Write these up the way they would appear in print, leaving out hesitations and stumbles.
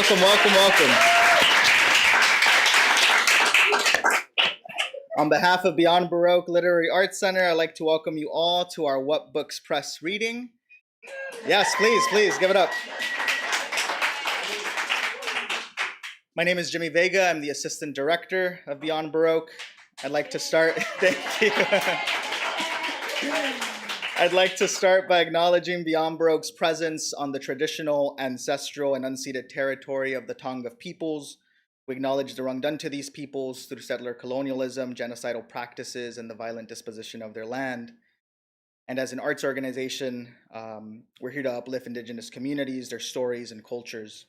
welcome, welcome, welcome. On behalf of Beyond Baroque Literary Arts Center, I'd like to welcome you all to our What Books Press reading. Yes, please, give it up. My name is Jimmy Vega. I'm the Assistant Director of Beyond Baroque. I'd like to start, thank you. I'd like to start by acknowledging Beyond Baroque's presence on the traditional, ancestral, and unceded territory of the Tonga peoples. We acknowledge the wrong done to these peoples through settler colonialism, genocidal practices, and the violent disposition of their land. And as an arts organization, we're here to uplift Indigenous communities, their stories, and cultures.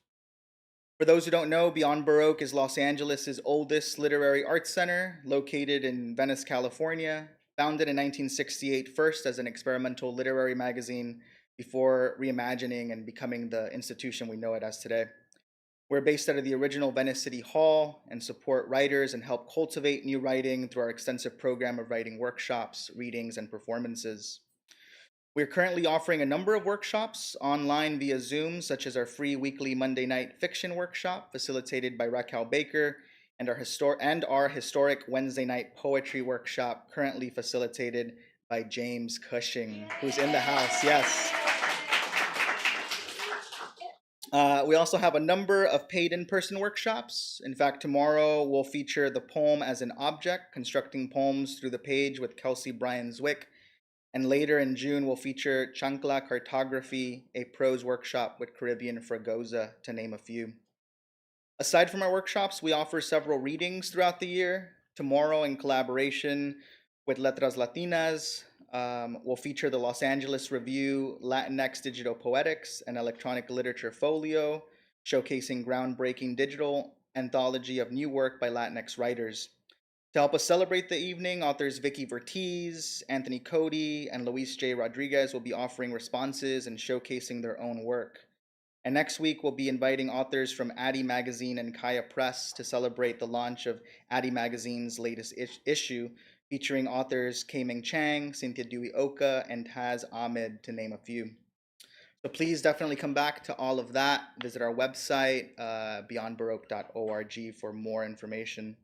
For those who don't know, Beyond Baroque is Los Angeles' oldest literary arts center, located in Venice, California, founded in 1968, first as an experimental literary magazine before reimagining and becoming the institution we know it as today. We're based out of the original Venice City Hall and support writers and help cultivate new writing through our extensive program of writing workshops, readings, and performances. We're currently offering a number of workshops online via Zoom, such as our free weekly Monday night fiction workshop facilitated by Raquel Baker, and our historic Wednesday night poetry workshop currently facilitated by James Cushing, who's in the house, yes. We also have a number of paid in-person workshops. In fact, tomorrow we'll feature the poem as an object, constructing poems through the page with Kelsey Bryan Zwick. And later in June, we'll feature Chancla Cartography, a prose workshop with Caribbean Fragoza, to name a few. Aside from our workshops, we offer several readings throughout the year. Tomorrow, in collaboration with Letras Latinas, we'll feature the Los Angeles Review Latinx Digital Poetics and Electronic Literature Folio, showcasing groundbreaking digital anthology of new work by Latinx writers. To help us celebrate the evening, authors Vicky Vertiz, Anthony Cody, and Luis J. Rodriguez will be offering responses and showcasing their own work. And next week, we'll be inviting authors from Addie Magazine and Kaya Press to celebrate the launch of Addie Magazine's latest issue, featuring authors Kaiming Chang, Cynthia Dewey Oka, and Taz Ahmed, to name a few. So please definitely come back to all of that. Visit our website, beyondbaroque.org, for more information.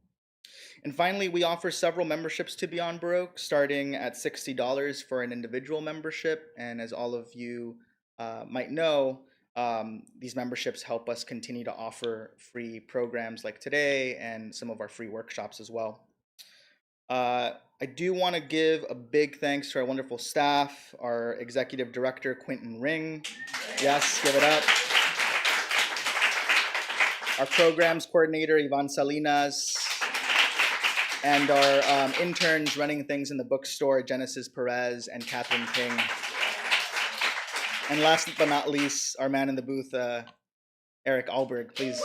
And finally, we offer several memberships to Beyond Baroque, starting at $60 for an individual membership. And as all of you might know, these memberships help us continue to offer free programs like today and some of our free workshops as well. I do want to give a big thanks to our wonderful staff, our executive director, Quentin Ring. Yes, give it up. Our programs coordinator, Yvonne Salinas, and our interns running things in the bookstore, Genesis Perez and Catherine King. And last but not least, our man in the booth, Eric Alberg, please.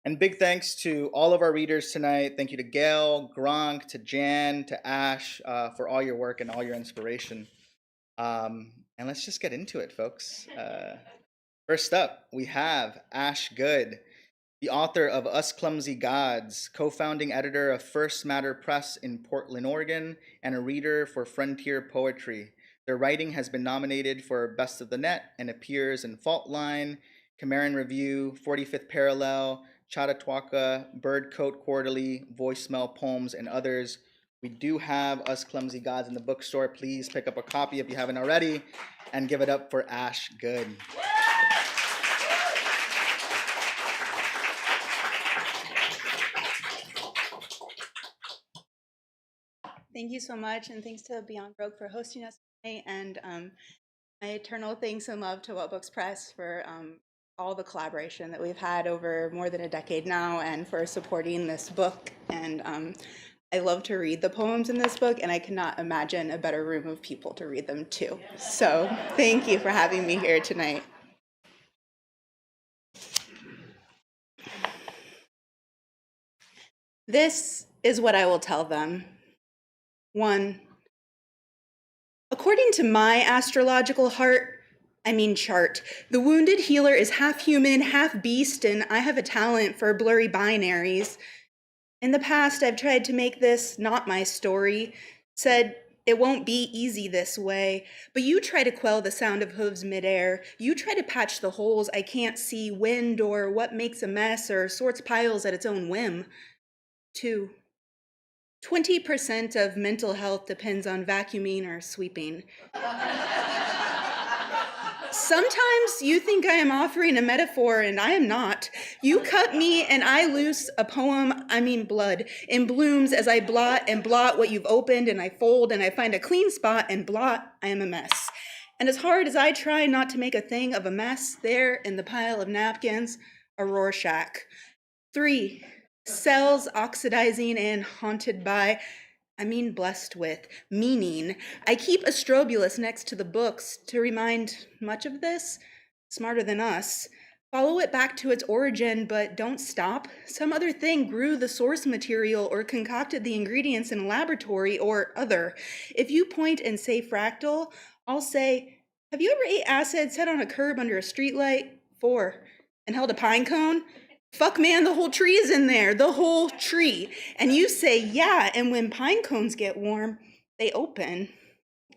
And big thanks to all of our readers tonight. Thank you to Gail, Gronk, to Jan, to Ash for all your work and all your inspiration. And let's just get into it, folks. First up, we have Ash Good, the author of Us Clumsy Gods, co-founding editor of First Matter Press in Portland, Oregon, and a reader for Frontier Poetry. Their writing has been nominated for Best of the Net and appears in Fault Line, Cimarron Review, 45th Parallel, Chautauqua, Bird Coat Quarterly, Voicemail Poems, and others. We do have Us Clumsy Gods in the bookstore. Please pick up a copy if you haven't already, and give it up for Ash Good. Thank you so much, and thanks to Beyond Baroque for hosting us tonight, and my eternal thanks and love to What Books Press for all the collaboration that we've had over more than a decade now, and for supporting this book. And I love to read the poems in this book, and I cannot imagine a better room of people to read them to. So thank you for having me here tonight. This is what I will tell them. 1. According to my astrological chart, the wounded healer is half human, half beast, and I have a talent for blurry binaries. In the past, I've tried to make this not my story, said It won't be easy this way, but you try to quell the sound of hooves midair. You try to patch the holes I can't see, wind, or what makes a mess or sorts piles at its own whim. 2. 20% of mental health depends on vacuuming or sweeping. Sometimes you think I am offering a metaphor, and I am not. You cut me, and I loose a poem, blood, in blooms as I blot and blot what you've opened, and I fold, and I find a clean spot and blot, I am a mess. And as hard as I try not to make a thing of a mess, there in the pile of napkins, a Rorschach. 3. Cells oxidizing and haunted by, blessed with, meaning. I keep a strobulus next to the books to remind much of this, smarter than us. Follow it back to its origin, but don't stop. Some other thing grew the source material or concocted the ingredients in a laboratory or other. If you point and say fractal, I'll say, have you ever ate acid, sat on a curb under a streetlight? 4. And held a pine cone? Fuck, man, the whole tree is in there, the whole tree. And you say, yeah, and when pine cones get warm, they open.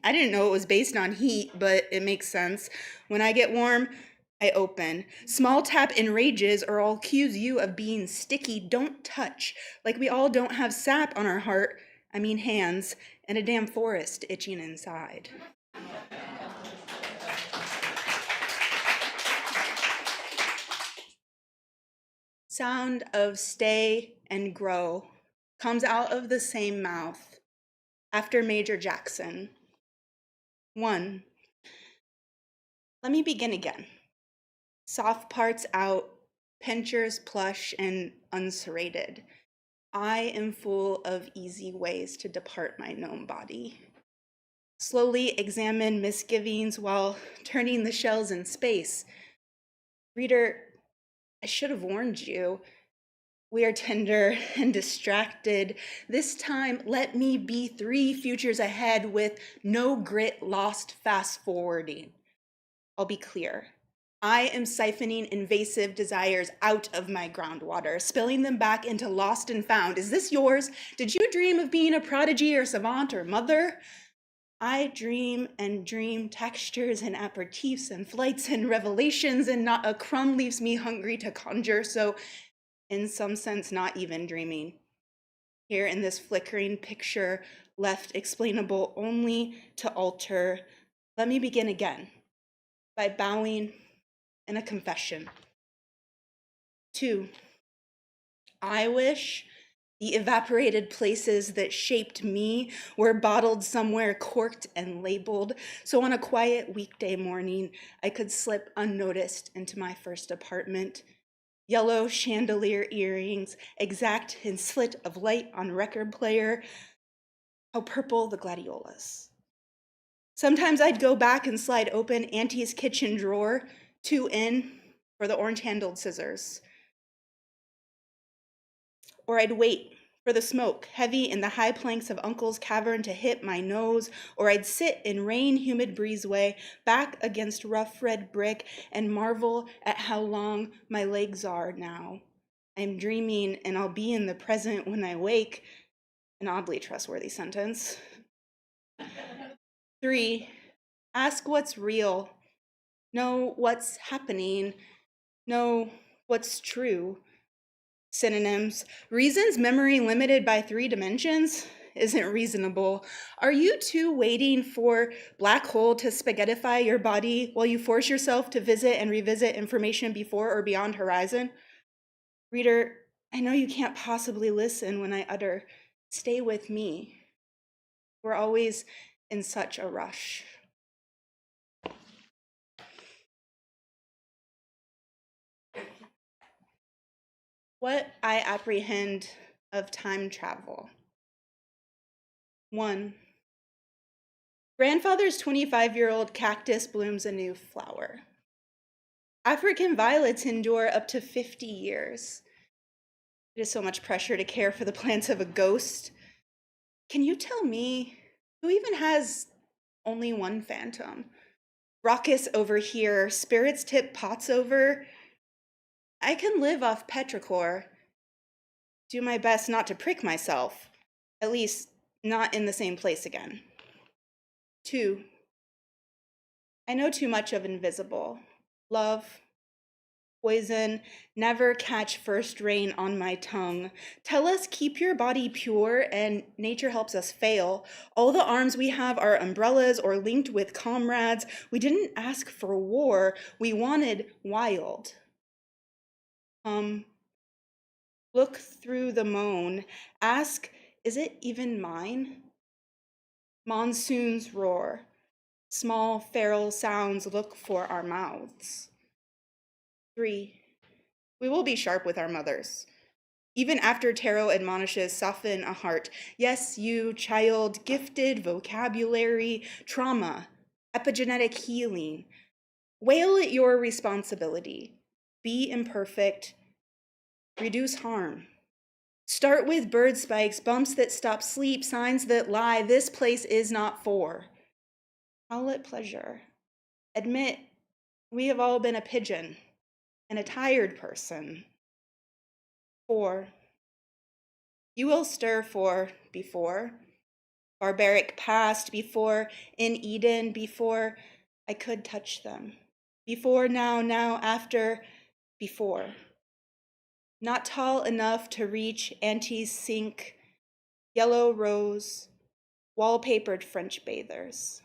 I didn't know it was based on heat, but it makes sense. When I get warm, I open. Small tap enrages, or I'll accuse you of being sticky. Don't touch. Like we all don't have sap on our heart, hands, and a damn forest itching inside. Sound of stay and grow comes out of the same mouth after Major Jackson. 1. Let me begin again. Soft parts out, pinchers plush and unserrated. I am full of easy ways to depart my known body. Slowly examine misgivings while turning the shells in space. Reader, I should have warned you. We are tender and distracted. This time, let me be 3 futures ahead with no grit lost fast forwarding. I'll be clear. I am siphoning invasive desires out of my groundwater, spilling them back into lost and found. Is this yours? Did you dream of being a prodigy or savant or mother? I dream and dream textures and aperitifs and flights and revelations, and not a crumb leaves me hungry to conjure, so in some sense not even dreaming. Here in this flickering picture, left explainable only to alter, let me begin again by bowing in a confession. 2. I wish the evaporated places that shaped me were bottled somewhere, corked and labeled, so on a quiet weekday morning, I could slip unnoticed into my first apartment. Yellow chandelier earrings, exact in slit of light on record player, how purple the gladiolas. Sometimes I'd go back and slide open Auntie's kitchen drawer, 2 in, for the orange-handled scissors. Or I'd wait for the smoke, heavy in the high planks of Uncle's cavern, to hit my nose, or I'd sit in rain-humid breezeway, back against rough red brick, and marvel at how long my legs are now. I'm dreaming, and I'll be in the present when I wake. An oddly trustworthy sentence. 3, ask what's real. Know what's happening. Know what's true. Synonyms. Reasons memory limited by 3 dimensions isn't reasonable. Are you too waiting for black hole to spaghettify your body while you force yourself to visit and revisit information before or beyond horizon? Reader, I know you can't possibly listen when I utter, stay with me. We're always in such a rush. What I apprehend of time travel. 1. Grandfather's 25-year-old cactus blooms a new flower. African violets endure up to 50 years. It is so much pressure to care for the plants of a ghost. Can you tell me who even has only one phantom? Raucous over here, spirits tip pots over. I can live off petrichor. Do my best not to prick myself, at least not in the same place again. 2. I know too much of invisible. Love, poison, never catch first rain on my tongue. Tell us, keep your body pure, and nature helps us fail. All the arms we have are umbrellas or linked with comrades. We didn't ask for war, we wanted wild. Look through the moan, ask, is it even mine? Monsoons roar, small feral sounds look for our mouths. 3. We will be sharp with our mothers. Even after tarot admonishes, soften a heart. Yes, you, child, gifted vocabulary, trauma, epigenetic healing. Wail at your responsibility. Be imperfect. Reduce harm. Start with bird spikes, bumps that stop sleep, signs that lie. This place is not for. Howl at pleasure. Admit we have all been a pigeon and a tired person. 4. You will stir for before, barbaric past, before in Eden, before I could touch them, before now, now, after, before. Not tall enough to reach Auntie's sink, yellow rose, wallpapered French bathers.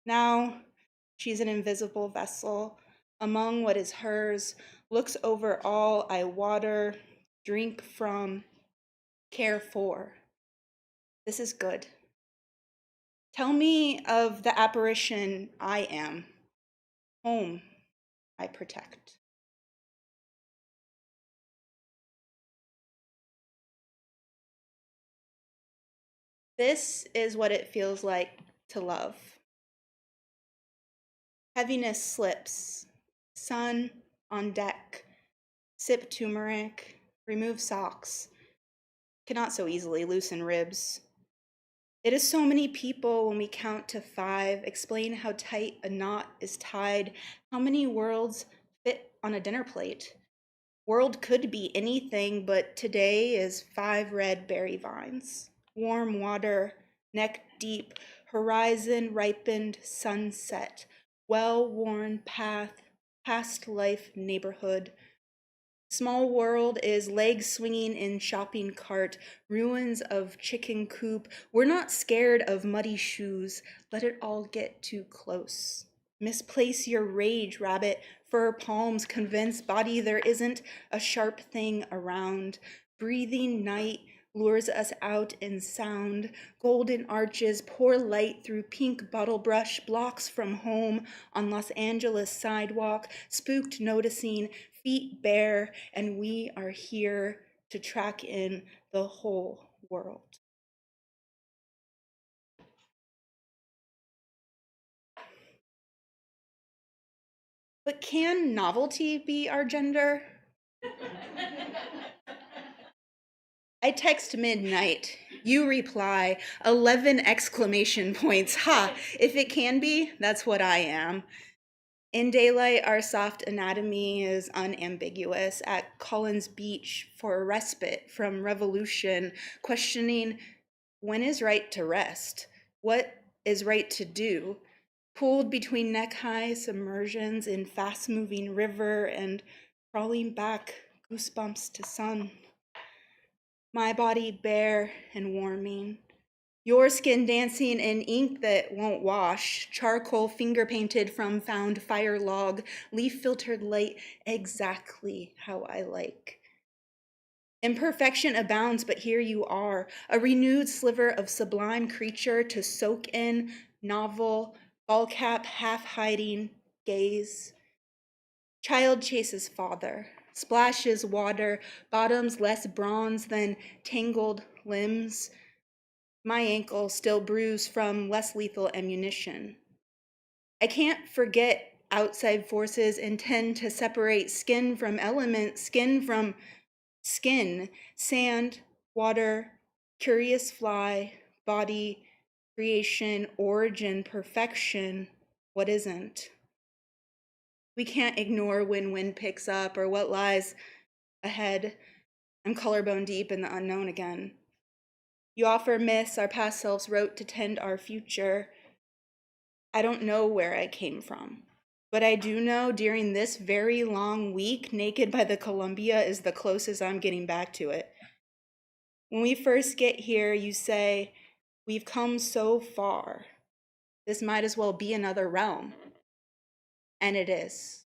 Now she's an invisible vessel among what is hers, looks over all I water, drink from, care for. This is good. Tell me of the apparition I am, home I protect. This is what it feels like to love. Heaviness slips, sun on deck, sip turmeric, remove socks, cannot so easily loosen ribs. It is so many people when we count to 5, explain how tight a knot is tied, how many worlds fit on a dinner plate. World could be anything, but today is 5 red berry vines. Warm water, neck deep, horizon ripened sunset, well-worn path, past life neighborhood. Small world is legs swinging in shopping cart, ruins of chicken coop. We're not scared of muddy shoes. Let it all get too close. Misplace your rage, rabbit. Fur palms convince body there isn't a sharp thing around. Breathing night lures us out in sound. Golden arches pour light through pink bottle brush blocks from home on Los Angeles sidewalk. Spooked noticing feet bare, and we are here to track in the whole world. But can novelty be our gender? I text midnight. You reply, 11 exclamation points. Ha, if it can be, that's what I am. In daylight, our soft anatomy is unambiguous. At Collins Beach for a respite from revolution, questioning when is right to rest? What is right to do? Pulled between neck-high submersions in fast-moving river and crawling back, goosebumps to sun. My body bare and warming. Your skin dancing in ink that won't wash, charcoal finger painted from found fire log, leaf filtered light exactly how I like. Imperfection abounds, but here you are, a renewed sliver of sublime creature to soak in, novel, ball cap half hiding, gaze. Child chases father, splashes water, bottoms less bronze than tangled limbs. My ankle still bruised from less lethal ammunition. I can't forget outside forces intend to separate skin from element, skin from skin, sand, water, curious fly, body, creation, origin, perfection, what isn't. We can't ignore when wind picks up or what lies ahead. I'm collarbone deep in the unknown again. You offer myths our past selves wrote to tend our future. I don't know where I came from, but I do know during this very long week, Naked by the Columbia is the closest I'm getting back to it. When we first get here, you say, "We've come so far. This might as well be another realm." And it is.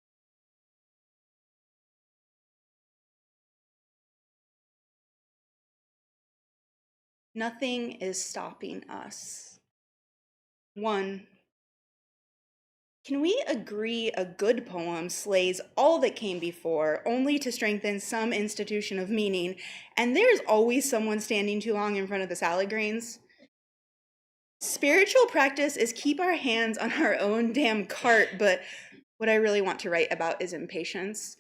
Nothing is stopping us. 1. Can we agree a good poem slays all that came before, only to strengthen some institution of meaning, and there's always someone standing too long in front of the salad greens? Spiritual practice is keep our hands on our own damn cart, but what I really want to write about is impatience.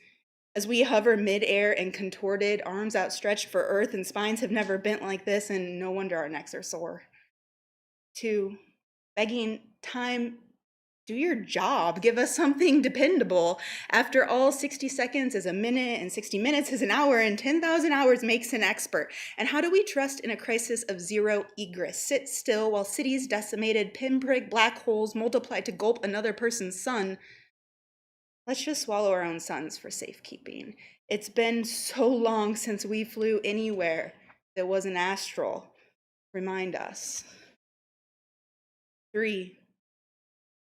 As we hover midair and contorted, arms outstretched for earth, and spines have never bent like this, and no wonder our necks are sore. 2, begging time, do your job, give us something dependable. After all, 60 seconds is a minute, and 60 minutes is an hour, and 10,000 hours makes an expert. And how do we trust in a crisis of zero egress? Sit still while cities decimated, pinprick black holes multiply to gulp another person's sun. Let's just swallow our own suns for safekeeping. It's been so long since we flew anywhere that wasn't astral. Remind us. 3,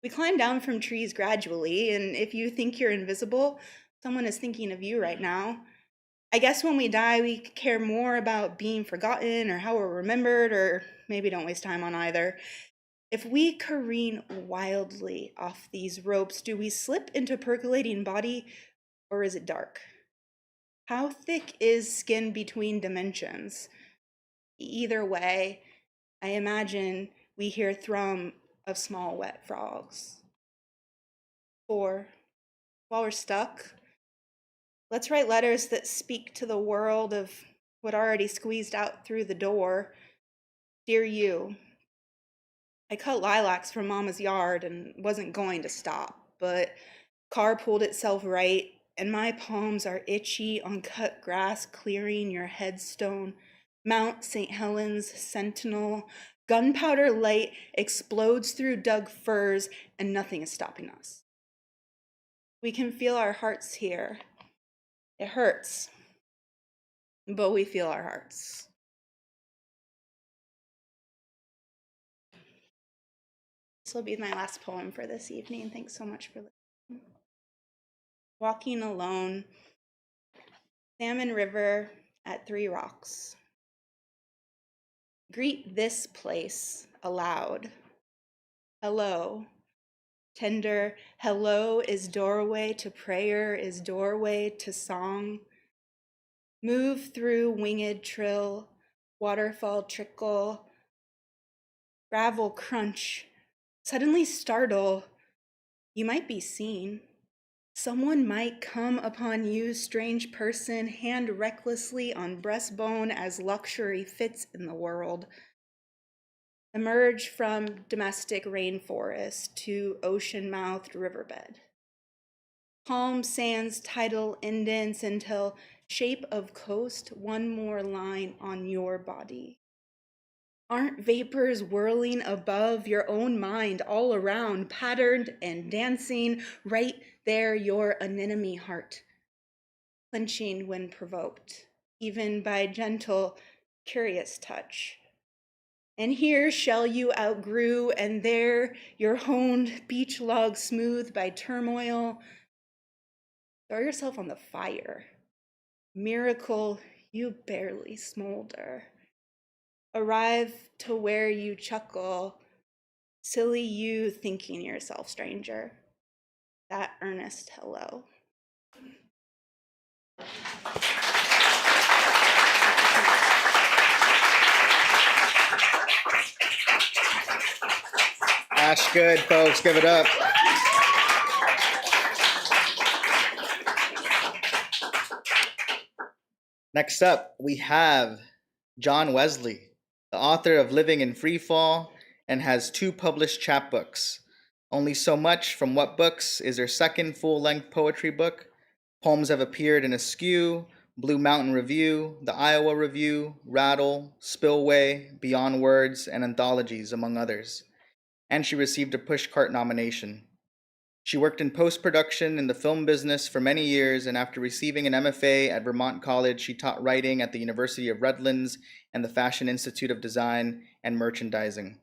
we climb down from trees gradually, and if you think you're invisible, someone is thinking of you right now. I guess when we die, we care more about being forgotten or how we're remembered, or maybe don't waste time on either. If we careen wildly off these ropes, do we slip into percolating body, or is it dark? How thick is skin between dimensions? Either way, I imagine we hear thrum of small wet frogs. 4, while we're stuck, let's write letters that speak to the world of what already squeezed out through the door. Dear you, I cut lilacs from Mama's yard and wasn't going to stop, but car pulled itself right, and my palms are itchy on cut grass clearing your headstone. Mount St. Helens Sentinel, gunpowder light explodes through dug firs, and nothing is stopping us. We can feel our hearts here. It hurts, but we feel our hearts. This will be my last poem for this evening. Thanks so much for listening. Walking alone, Salmon River at 3 Rocks. Greet this place aloud. Hello. Tender hello is doorway to prayer, is doorway to song. Move through winged trill, waterfall trickle, gravel crunch. Suddenly startle, you might be seen. Someone might come upon you, strange person, hand recklessly on breastbone as luxury fits in the world. Emerge from domestic rainforest to ocean-mouthed riverbed. Calm sands tidal indents until shape of coast, one more line on your body. Aren't vapors whirling above your own mind all around, patterned and dancing, right there your anemone heart, clenching when provoked, even by gentle, curious touch. And here shell you outgrew, and there your honed beach log smooth by turmoil. Throw yourself on the fire. Miracle, you barely smolder. Arrive to where you chuckle, silly you thinking yourself stranger. That earnest hello. Ash good, folks. Give it up. Next up, we have Jan Wesley, the author of Living in Freefall, and has 2 published chapbooks. Only So Much from What Books is her second full-length poetry book. Poems have appeared in Askew, Blue Mountain Review, the Iowa Review, Rattle, Spillway, Beyond Words, and anthologies, among others. and she received a Pushcart nomination. She worked in post-production in the film business for many years, and after receiving an MFA at Vermont College, she taught writing at the University of Redlands and the Fashion Institute of Design and Merchandising.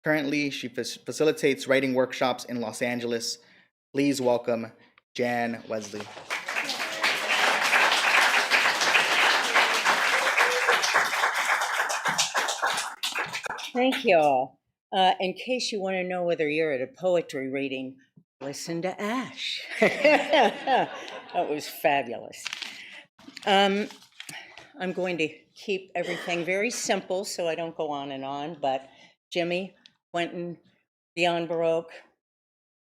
Currently, she facilitates writing workshops in Los Angeles. Please welcome Jan Wesley. Thank you all. In case you want to know whether you're at a poetry reading, listen to Ash. That was fabulous. I'm going to keep everything very simple so I don't go on and on, but Jimmy, Quentin, beyond Baroque,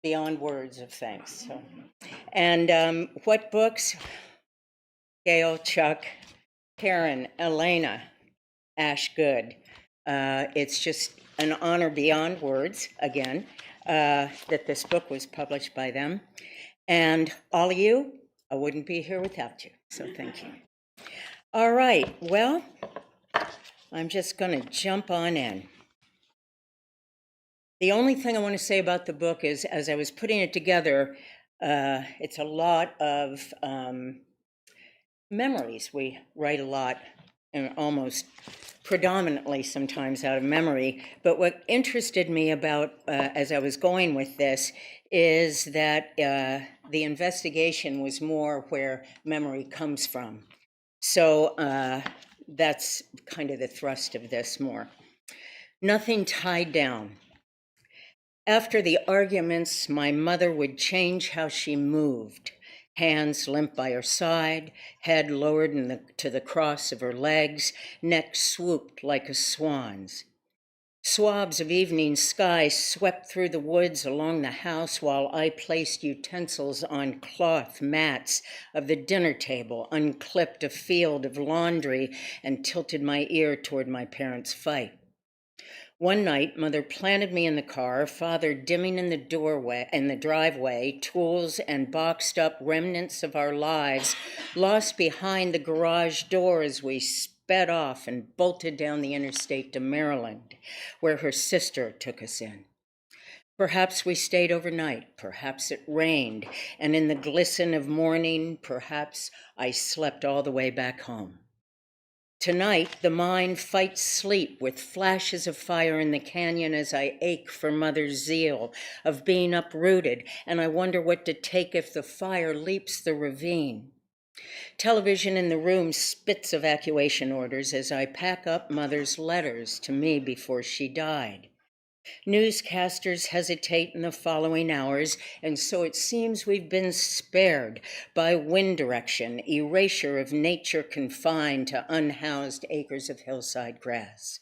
beyond words of thanks. So. And what books? Gail, Chuck, Karen, Elena, Ash Good. It's just an honor beyond words, again, that this book was published by them. And all of you, I wouldn't be here without you, so thank you. All right, well, I'm just going to jump on in. The only thing I want to say about the book is, as I was putting it together, it's a lot of memories. We write a lot, and almost predominantly sometimes out of memory. But what interested me about, as I was going with this, is that the investigation was more where memory comes from. So that's kind of the thrust of this more. Nothing tied down. After the arguments, my mother would change how she moved. Hands limp by her side, head lowered to the cross of her legs, neck swooped like a swan's. Swabs of evening sky swept through the woods along the house while I placed utensils on cloth mats of the dinner table, unclipped a field of laundry, and tilted my ear toward my parents' fight. One night, Mother planted me in the car, Father dimming in the driveway, tools and boxed up remnants of our lives lost behind the garage door as we sped off and bolted down the interstate to Maryland, where her sister took us in. Perhaps we stayed overnight, perhaps it rained, and in the glisten of morning, perhaps I slept all the way back home. Tonight, the mind fights sleep with flashes of fire in the canyon as I ache for Mother's zeal of being uprooted, and I wonder what to take if the fire leaps the ravine. Television in the room spits evacuation orders as I pack up Mother's letters to me before she died. Newscasters hesitate in the following hours, and so it seems we've been spared by wind direction, erasure of nature confined to unhoused acres of hillside grass.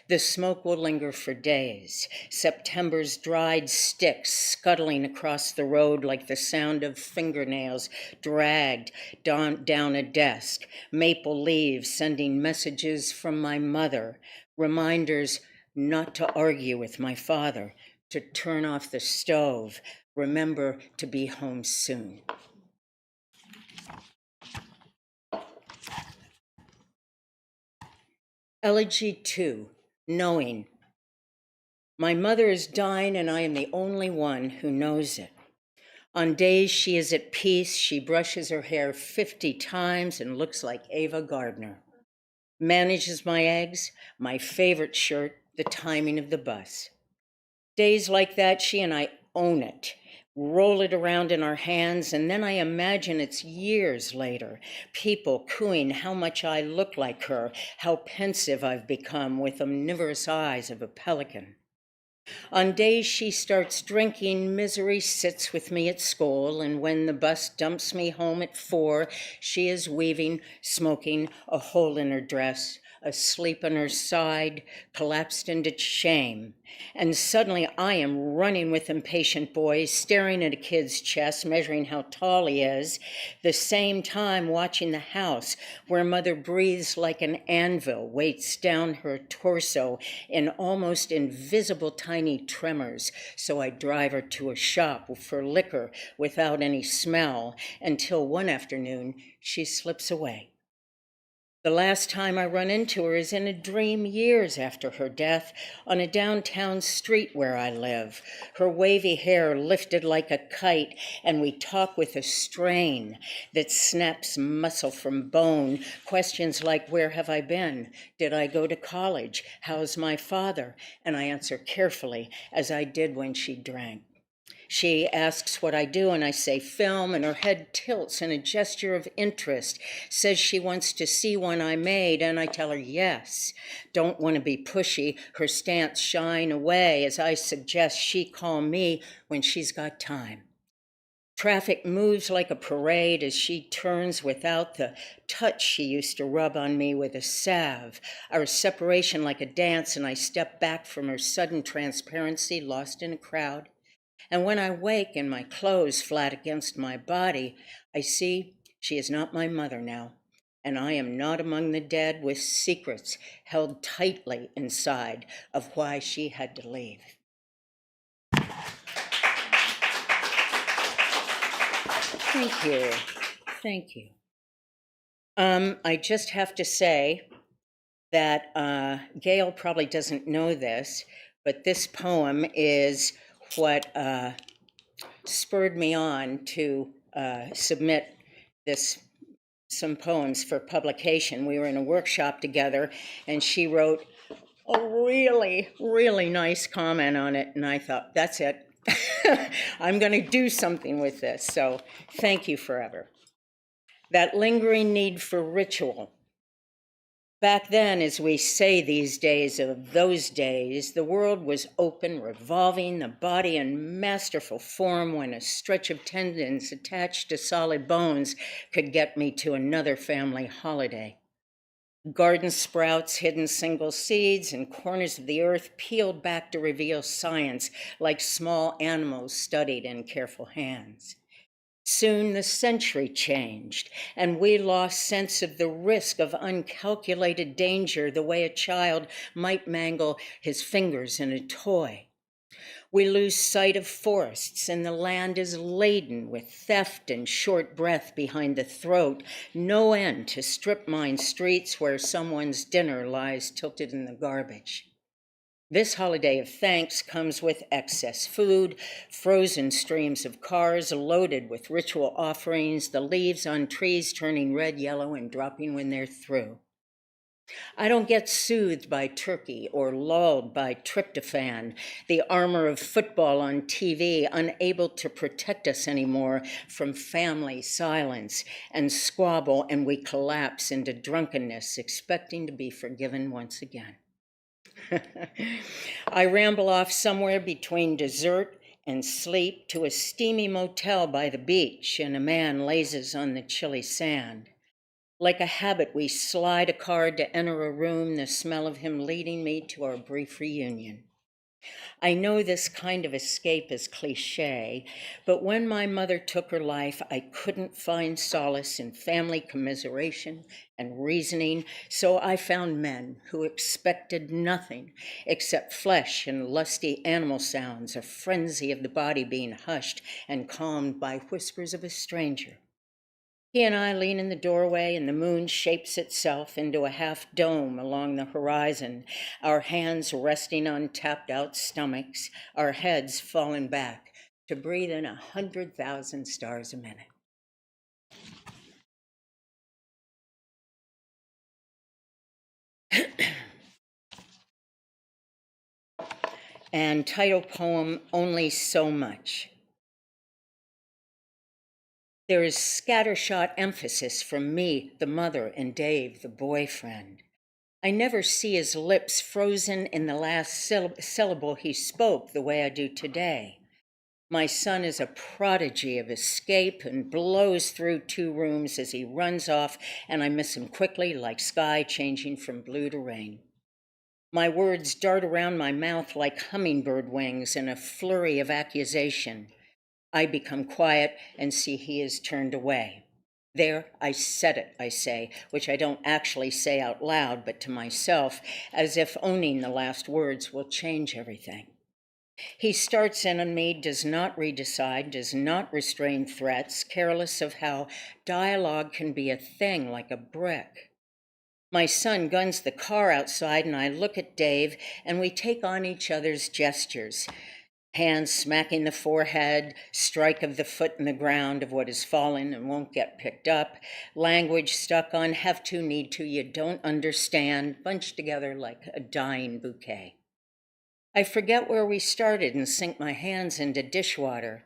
The smoke will linger for days, September's dried sticks scuttling across the road like the sound of fingernails dragged down a desk, maple leaves sending messages from my mother, reminders not to argue with my father, to turn off the stove, remember to be home soon. Elegy 2, Knowing. My mother is dying and I am the only one who knows it. On days she is at peace, she brushes her hair 50 times and looks like Ava Gardner. Manages my eggs, my favorite shirt, the timing of the bus. Days like that, she and I own it, roll it around in our hands, and then I imagine it's years later, people cooing how much I look like her, how pensive I've become with omnivorous eyes of a pelican. On days she starts drinking, misery sits with me at school, and when the bus dumps me home at 4, she is weaving, smoking, a hole in her dress, asleep on her side, collapsed into shame. And suddenly I am running with impatient boys, staring at a kid's chest, measuring how tall he is, the same time watching the house where Mother breathes like an anvil, weights down her torso in almost invisible tiny tremors. So I drive her to a shop for liquor without any smell until one afternoon she slips away. The last time I run into her is in a dream years after her death on a downtown street where I live. Her wavy hair lifted like a kite, and we talk with a strain that snaps muscle from bone. Questions like, where have I been? Did I go to college? How's my father? And I answer carefully, as I did when she drank. She asks what I do, and I say film, and her head tilts in a gesture of interest, says she wants to see one I made, and I tell her yes. Don't want to be pushy, her stance shying away as I suggest she call me when she's got time. Traffic moves like a parade as she turns without the touch she used to rub on me with a salve. Our separation like a dance, and I step back from her sudden transparency, lost in a crowd. And when I wake in my clothes flat against my body, I see she is not my mother now, and I am not among the dead with secrets held tightly inside of why she had to leave. Thank you. Thank you. I just have to say that Gail probably doesn't know this, but this poem is what spurred me on to submit some poems for publication. We were in a workshop together, and she wrote a really, really nice comment on it, and I thought, that's it. I'm going to do something with this, so thank you forever. That lingering need for ritual. Back then, as we say these days of those days, the world was open, revolving, the body in masterful form when a stretch of tendons attached to solid bones could get me to another family holiday. Garden sprouts, hidden single seeds, and corners of the earth peeled back to reveal science like small animals studied in careful hands. Soon the century changed, and we lost sense of the risk of uncalculated danger the way a child might mangle his fingers in a toy. We lose sight of forests, and the land is laden with theft and short breath behind the throat, no end to strip-mine streets where someone's dinner lies tilted in the garbage. This holiday of thanks comes with excess food, frozen streams of cars loaded with ritual offerings, the leaves on trees turning red, yellow, and dropping when they're through. I don't get soothed by turkey or lulled by tryptophan, the armor of football on TV, unable to protect us anymore from family silence and squabble, and we collapse into drunkenness, expecting to be forgiven once again. I ramble off somewhere between dessert and sleep to a steamy motel by the beach, and a man lazes on the chilly sand. Like a habit, we slide a card to enter a room, the smell of him leading me to our brief reunion. I know this kind of escape is cliche, but when my mother took her life, I couldn't find solace in family commiseration and reasoning, so I found men who expected nothing except flesh and lusty animal sounds, a frenzy of the body being hushed and calmed by whispers of a stranger. He and I lean in the doorway, and the moon shapes itself into a half dome along the horizon, our hands resting on tapped-out stomachs, our heads fallen back to breathe in 100,000 stars a minute. And title poem, Only So Much. There is scattershot emphasis from me, the mother, and Dave, the boyfriend. I never see his lips frozen in the last syllable he spoke the way I do today. My son is a prodigy of escape and blows through 2 rooms as he runs off, and I miss him quickly like sky changing from blue to rain. My words dart around my mouth like hummingbird wings in a flurry of accusation. I become quiet and see he is turned away. There, I said it, I say, which I don't actually say out loud, but to myself, as if owning the last words will change everything. He starts in on me, does not redecide, does not restrain threats, careless of how dialogue can be a thing like a brick. My son guns the car outside, and I look at Dave, and we take on each other's gestures. Hands smacking the forehead, strike of the foot in the ground of what has fallen and won't get picked up, language stuck on have to, need to, you don't understand, bunched together like a dying bouquet. I forget where we started and sink my hands into dishwater.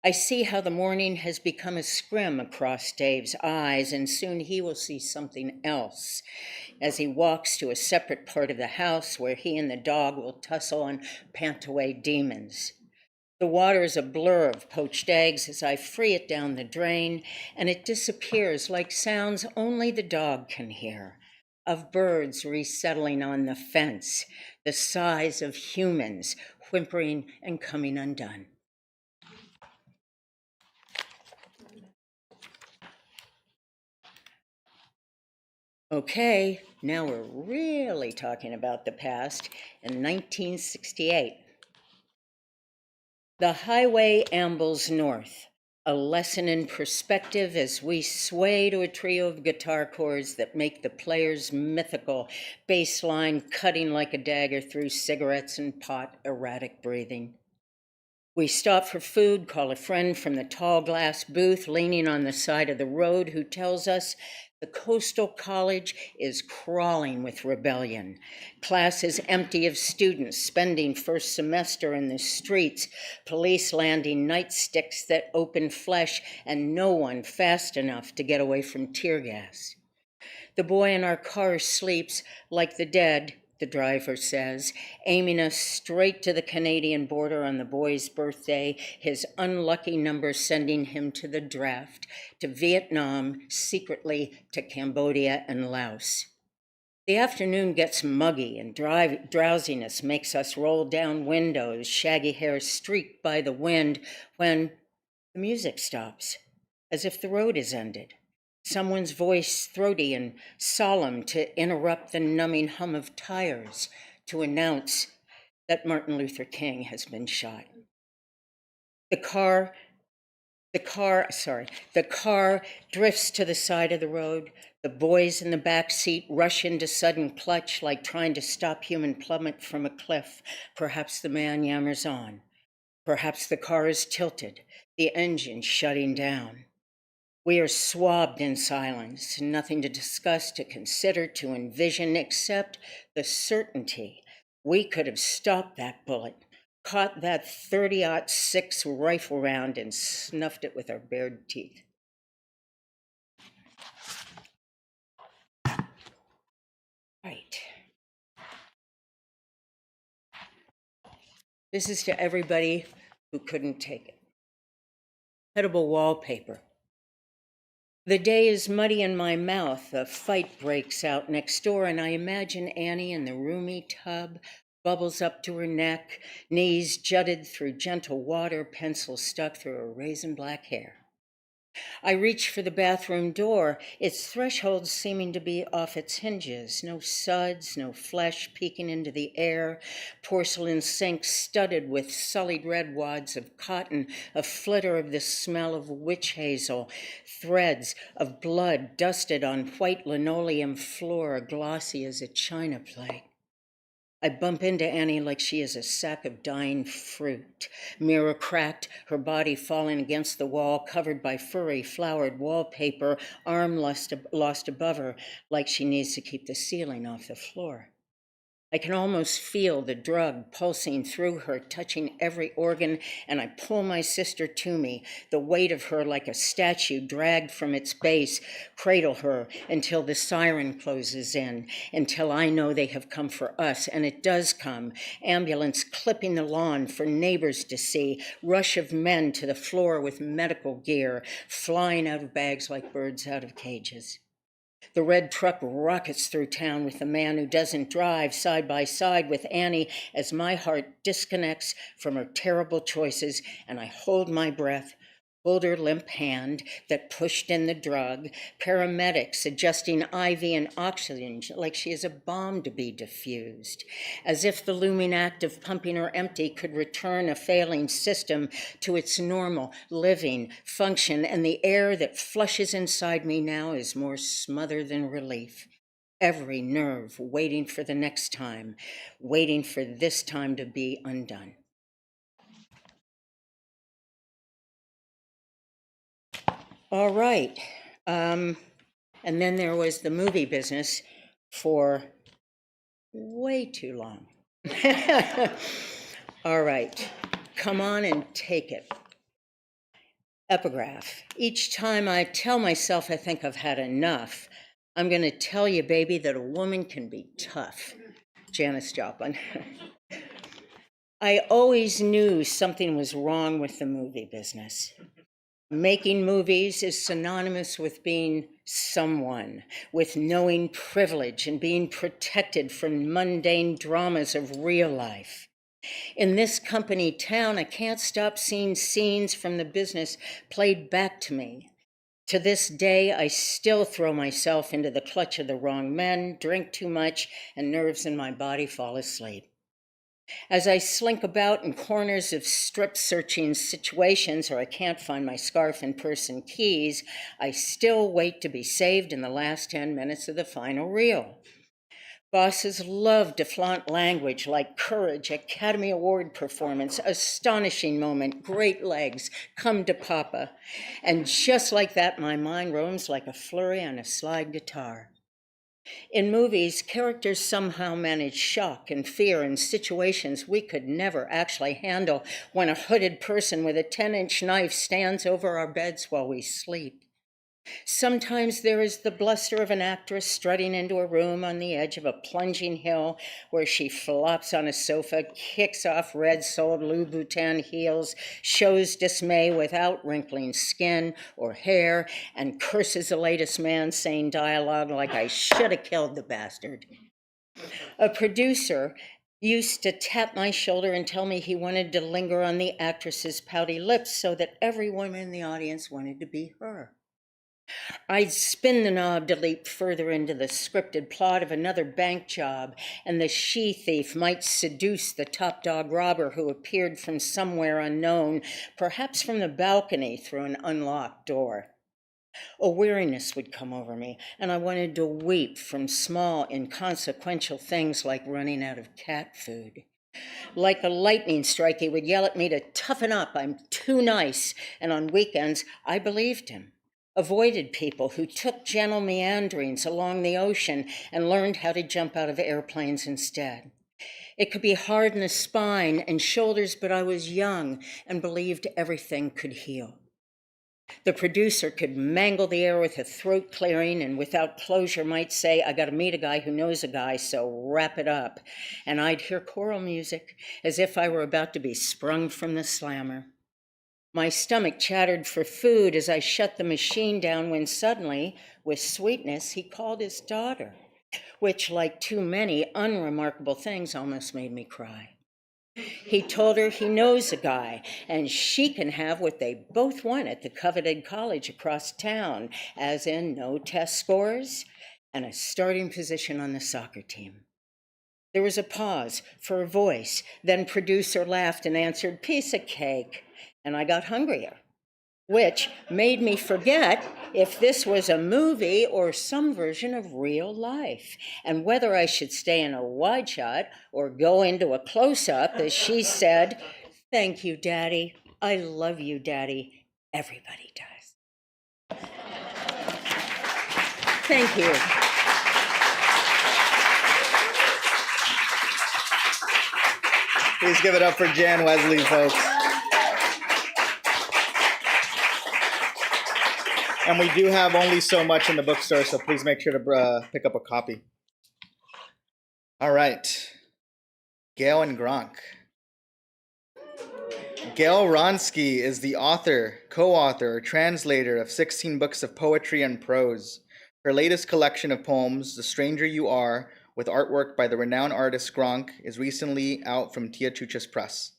I see how the morning has become a scrim across Dave's eyes, and soon he will see something else as he walks to a separate part of the house where he and the dog will tussle and pant away demons. The water is a blur of poached eggs as I free it down the drain, and it disappears like sounds only the dog can hear, of birds resettling on the fence, the sighs of humans whimpering and coming undone. Okay, now we're really talking about the past. In 1968, the highway ambles north, a lesson in perspective as we sway to a trio of guitar chords that make the player's mythical bass line cutting like a dagger through cigarettes and pot, erratic breathing. We stop for food, call a friend from the tall glass booth leaning on the side of the road who tells us the coastal college is crawling with rebellion. Class is empty of students spending first semester in the streets, police landing nightsticks that open flesh, and no one fast enough to get away from tear gas. The boy in our car sleeps like the dead, the driver says, aiming us straight to the Canadian border on the boy's birthday, his unlucky number sending him to the draft, to Vietnam, secretly to Cambodia and Laos. The afternoon gets muggy and drowsiness makes us roll down windows, shaggy hair streaked by the wind, when the music stops, as if the road is ended. Someone's voice throaty and solemn to interrupt the numbing hum of tires, to announce that Martin Luther King has been shot. The car drifts to the side of the road. The boys in the back seat rush into sudden clutch like trying to stop human plummet from a cliff. Perhaps the man yammers on. Perhaps the car is tilted, the engine shutting down. We are swabbed in silence, nothing to discuss, to consider, to envision, except the certainty we could have stopped that bullet, caught that 30-06 rifle round, and snuffed it with our bared teeth. Right. This is to everybody who couldn't take it. Edible wallpaper. The day is muddy in my mouth. A fight breaks out next door, and I imagine Annie in the roomy tub, bubbles up to her neck, knees jutted through gentle water, pencil stuck through her raisin black hair. I reach for the bathroom door, its threshold seeming to be off its hinges. No suds, no flesh peeking into the air, porcelain sinks studded with sullied red wads of cotton, a flitter of the smell of witch hazel, threads of blood dusted on white linoleum floor, glossy as a china plate. I bump into Annie like she is a sack of dying fruit. Mirror cracked, her body falling against the wall, covered by furry, flowered wallpaper, arm lost above her, like she needs to keep the ceiling off the floor. I can almost feel the drug pulsing through her, touching every organ, and I pull my sister to me, the weight of her like a statue dragged from its base, cradle her until the siren closes in, until I know they have come for us, and it does come. Ambulance clipping the lawn for neighbors to see, rush of men to the floor with medical gear, flying out of bags like birds out of cages. The red truck rockets through town with the man who doesn't drive, side by side with Annie, as my heart disconnects from her terrible choices, and I hold my breath, hold her limp hand that pushed in the drug, paramedics adjusting IV and oxygen like she is a bomb to be diffused, as if the looming act of pumping her empty could return a failing system to its normal living function, and the air that flushes inside me now is more smother than relief. every nerve waiting for the next time, waiting for this time to be undone. All right. And then there was the movie business for way too long. All right. Come on and take it. Epigraph. Each time I tell myself I think I've had enough, I'm going to tell you, baby, that a woman can be tough. Janis Joplin. I always knew something was wrong with the movie business. Making movies is synonymous with being someone, with knowing privilege and being protected from mundane dramas of real life. In this company town, I can't stop seeing scenes from the business played back to me. To this day, I still throw myself into the clutch of the wrong men, drink too much, and nerves in my body fall asleep. As I slink about in corners of strip-searching situations, or I can't find my scarf and purse and keys, I still wait to be saved in the last 10 minutes of the final reel. Bosses love to flaunt language like courage, Academy Award performance, astonishing moment, great legs, come to Papa. And just like that, my mind roams like a flurry on a slide guitar. In movies, characters somehow manage shock and fear in situations we could never actually handle when a hooded person with a 10-inch knife stands over our beds while we sleep. Sometimes there is the bluster of an actress strutting into a room on the edge of a plunging hill where she flops on a sofa, kicks off red-soled Louboutin heels, shows dismay without wrinkling skin or hair, and curses the latest man saying dialogue like, "I should have killed the bastard." A producer used to tap my shoulder and tell me he wanted to linger on the actress's pouty lips so that every woman in the audience wanted to be her. I'd spin the knob to leap further into the scripted plot of another bank job, and the she-thief might seduce the top-dog robber who appeared from somewhere unknown, perhaps from the balcony through an unlocked door. A weariness would come over me, and I wanted to weep from small, inconsequential things like running out of cat food. Like a lightning strike, he would yell at me to toughen up, I'm too nice, and on weekends, I believed him. Avoided people who took gentle meanderings along the ocean and learned how to jump out of airplanes instead. It could be hard in the spine and shoulders, but I was young and believed everything could heal. The producer could mangle the air with a throat clearing and without closure might say, "I got to meet a guy who knows a guy, so wrap it up." And I'd hear choral music as if I were about to be sprung from the slammer. My stomach chattered for food as I shut the machine down when suddenly, with sweetness, he called his daughter, which, like too many unremarkable things, almost made me cry. He told her he knows a guy, and she can have what they both want at the coveted college across town, as in no test scores and a starting position on the soccer team. There was a pause for a voice, then producer laughed and answered, "Piece of cake," and I got hungrier, which made me forget if this was a movie or some version of real life, and whether I should stay in a wide shot or go into a close-up as she said, "Thank you, Daddy. I love you, Daddy. Everybody does." Thank you. Please give it up for Jan Wesley, folks. And we do have only so much in the bookstore, so please make sure to pick up a copy. All right. Gail and Gronk. Gail Wronsky is the author, co-author, or translator of 16 books of poetry and prose. Her latest collection of poems, The Stranger You Are, with artwork by the renowned artist Gronk, is recently out from Tia Chucha's Press.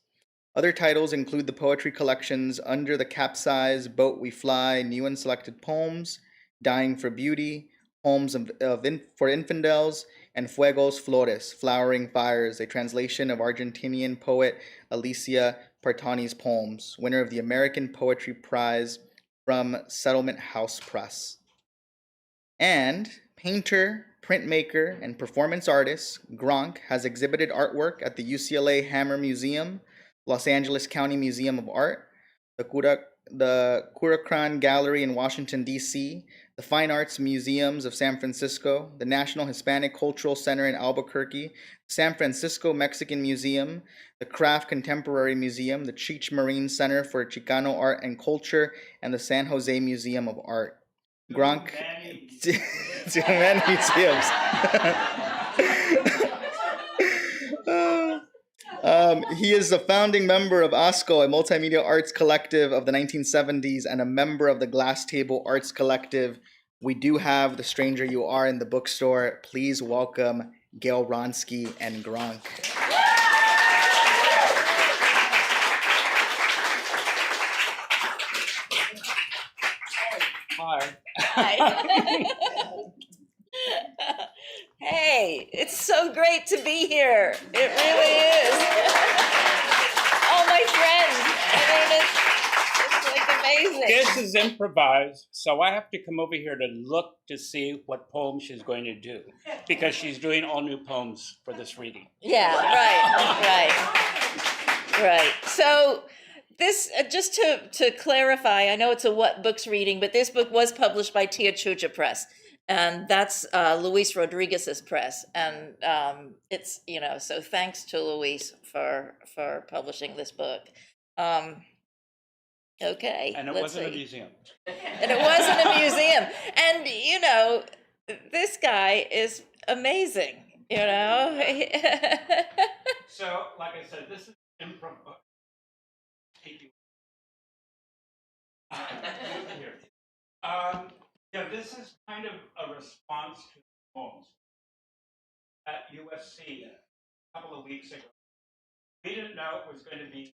Other titles include the poetry collections Under the Capsize, Boat We Fly, New and Selected Poems, Dying for Beauty, Poems for Infidels, and Fuegos Flores, Flowering Fires, a translation of Argentinian poet Alicia Partani's poems, winner of the American Poetry Prize from Settlement House Press. And painter, printmaker, and performance artist, Gronk has exhibited artwork at the UCLA Hammer Museum, Los Angeles County Museum of Art, the Curacran Gallery in Washington, D.C., the Fine Arts Museums of San Francisco, the National Hispanic Cultural Center in Albuquerque, San Francisco Mexican Museum, the Craft Contemporary Museum, the Cheech Marine Center for Chicano Art and Culture, and the San Jose Museum of Art. Gronk, too many museums. He is a founding member of ASCO, a multimedia arts collective of the 1970s, and a member of the Glass Table Arts Collective. We do have The Stranger You Are in the bookstore. Please welcome Gail Wronsky and Gronk. Hi. Hey, it's so great to be here. It really is. All my friends. I mean, it's like amazing. This is improvised, so I have to come over here to look to see what poem she's going to do, because she's doing all new poems for this reading. Yeah, right. So this, just to clarify, I know it's a What Books reading, but this book was published by Tia Chucha Press. And that's Luis Rodriguez's press, and it's, so thanks to Luis for publishing this book. Okay, And it wasn't a museum. And it wasn't a museum, and this guy is amazing. So, like I said, this is improv book. Yeah, this is kind of a response to poems at USC a couple of weeks ago. We didn't know it was going to be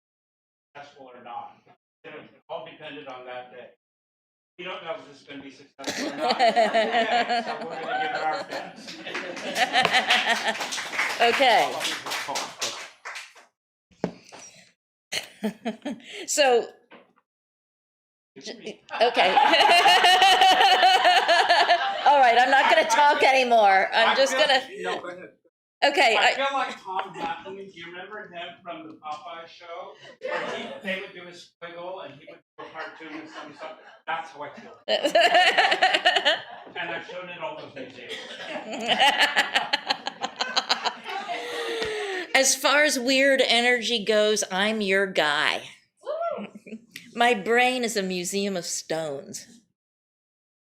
successful or not. It all depended on that day. We don't know if this is going to be successful or not. Okay, so we're going to give it our best. Okay. So. Okay. All right, I'm not going to talk anymore. I'm just going to. No, go ahead. Okay. I feel like Tom Hatton. Do you remember him from the Popeye show? Where they would do a squiggle and he would do a cartoon and some stuff. That's how I feel. And I've shown it at all those museums. As far as weird energy goes, I'm your guy. My brain is a museum of stones.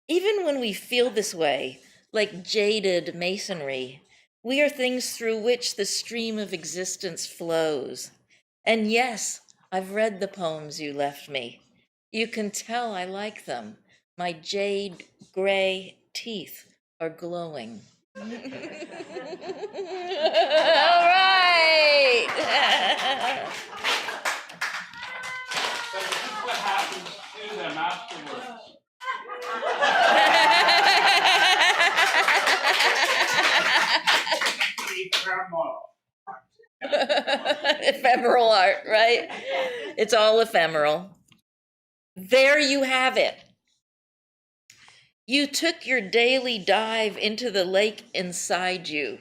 Even when we feel this way, like jaded masonry, we are things through which the stream of existence flows. And yes, I've read the poems you left me. You can tell I like them. My jade gray teeth are glowing. All right. So this is what happens to them afterwards. Ephemeral art, right? It's all ephemeral. There you have it. You took your daily dive into the lake inside you.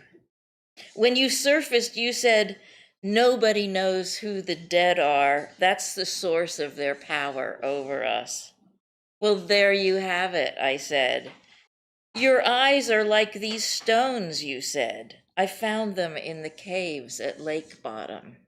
When you surfaced, you said, "Nobody knows who the dead are. That's the source of their power over us." Well, there you have it, I said. Your eyes are like these stones, you said. I found them in the caves at Lake Bottom.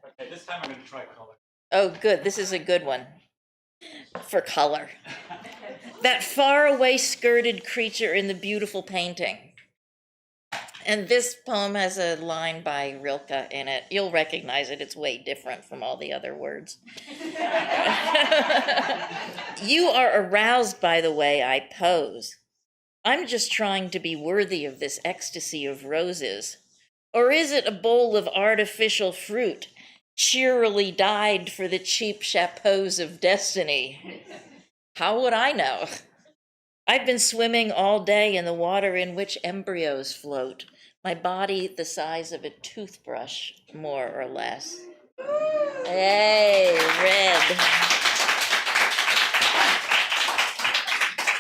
Okay, this time I'm going to try color. Oh, good. This is a good one for color. That faraway skirted creature in the beautiful painting. And this poem has a line by Rilke in it. You'll recognize it. It's way different from all the other words. You are aroused by the way I pose. I'm just trying to be worthy of this ecstasy of roses. Or is it a bowl of artificial fruit, cheerily dyed for the cheap chapeaus of destiny? How would I know? I've been swimming all day in the water in which embryos float, my body the size of a toothbrush, more or less. Hey, Red.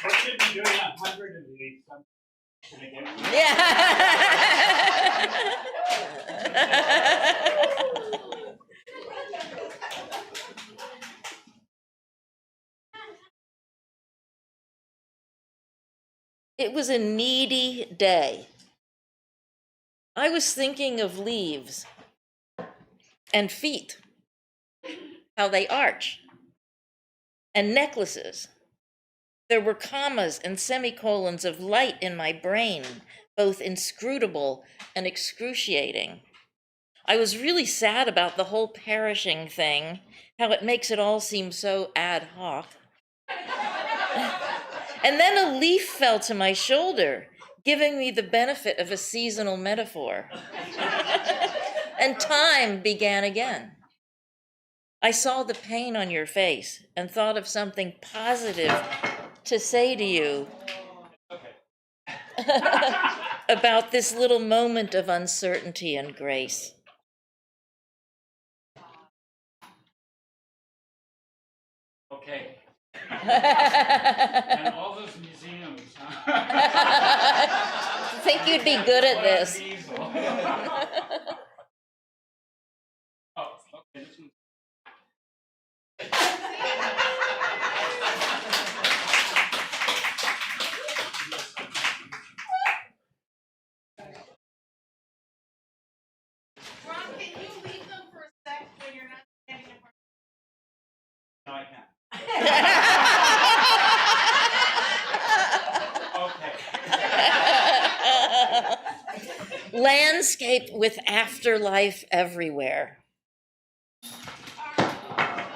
We should be doing 100 of these. Yeah. It was a needy day. I was thinking of leaves and feet, how they arch, and necklaces. There were commas and semicolons of light in my brain, both inscrutable and excruciating. I was really sad about the whole perishing thing, how it makes it all seem so ad hoc. And then a leaf fell to my shoulder, giving me the benefit of a seasonal metaphor. And time began again. I saw the pain on your face and thought of something positive to say to you about this little moment of uncertainty and grace. Okay. And all those museums, huh? Think you'd be good at this. Oh, okay, this one. Gronk, can you leave them for a sec when you're not standing in front No, I can't. Okay. Landscape with afterlife everywhere.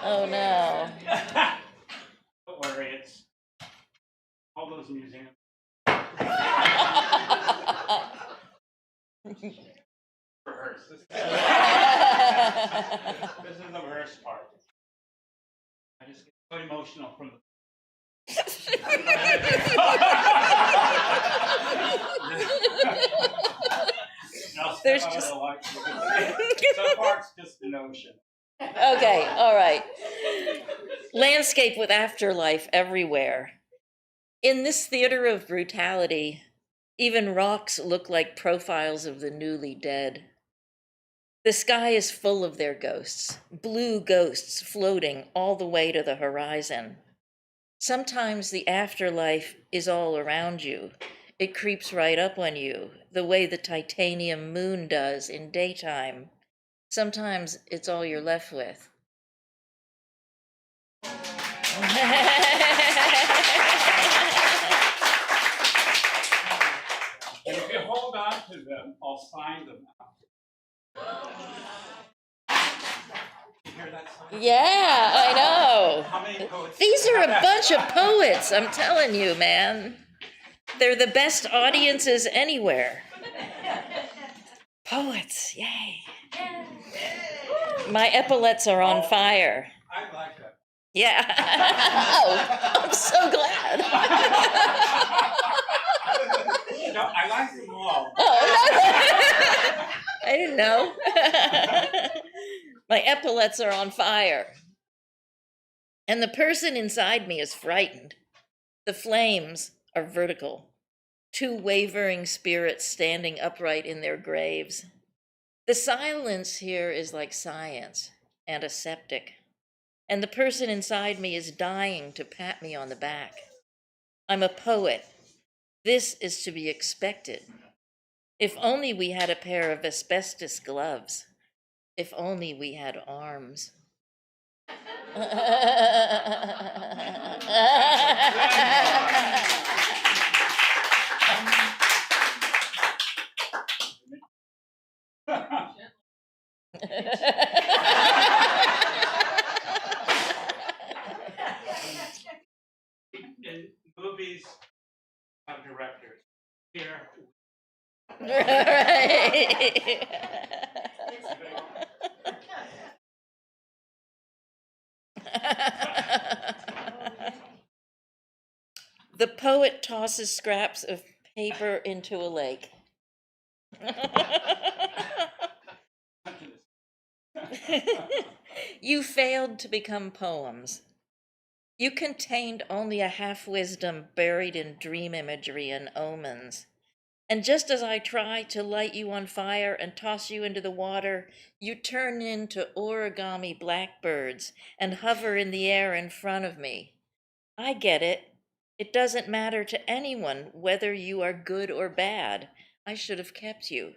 Oh no. Don't worry, it's all those museums. Rehearse. This is the rehearse part. I just get so emotional from the. There's just- Some part's just the notion. Okay, all right. Landscape with afterlife everywhere. In this theater of brutality, even rocks look like profiles of the newly dead. The sky is full of their ghosts, blue ghosts floating all the way to the horizon. Sometimes the afterlife is all around you. It creeps right up on you, the way the titanium moon does in daytime. Sometimes it's all you're left with. And if you hold on to them, I'll sign them out. You hear that sign? Yeah, I know. How many poets? These are a bunch of poets, I'm telling you, man. They're the best audiences anywhere. Poets, yay. My epaulets are on fire. I like that. Yeah. Oh, I'm so glad. No, I like them all. Oh, I didn't know. My epaulets are on fire. And the person inside me is frightened. The flames are vertical. Two wavering spirits standing upright in their graves. The silence here is like science and aseptic. And the person inside me is dying to pat me on the back. I'm a poet. This is to be expected. If only we had a pair of asbestos gloves. If only we had arms. In movies, have directors. Here, Right. The poet tosses scraps of paper into a lake. You failed to become poems. You contained only a half-wisdom buried in dream imagery and omens. And just as I try to light you on fire and toss you into the water, you turn into origami blackbirds and hover in the air in front of me. I get it. It doesn't matter to anyone whether you are good or bad. I should have kept you.